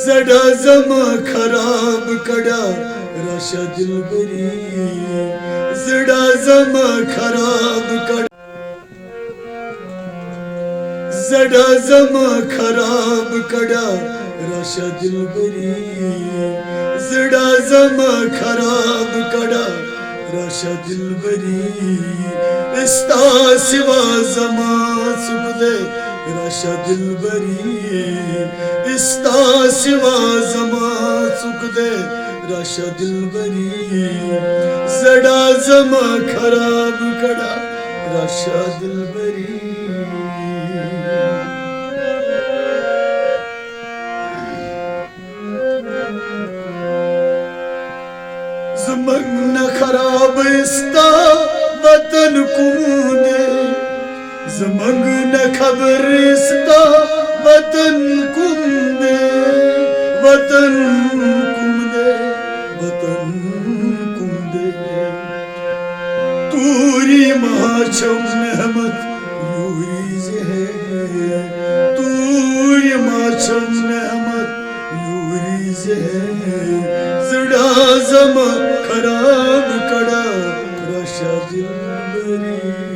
जड़ा जमा खराब कड़ा राशा दिलबरी जड़ा जमा खराब कड़ा जड़ा जमा खराब कड़ा राशा दिलबरी जड़ा जमा खराब कड़ा राशा दिलबरी इस्ता सिवा जमा सुख दे राशा दिलबरी इस्ता सिवा जमा सुख दे राशा दिलबरी जड़ा जमा खराब कड़ा राशा दिलबरी जमन खराब इस्ता वतन कुंदे जमंग न खबर इस्ता वतन कुंदे वतन कुंदे वतन कुंदे तूरी माचम नेहमत यूरी ज़े तूरी माचम नेहमत यूरी ज़े जड़ा जमा खराब कड़ा राशा दिलबरी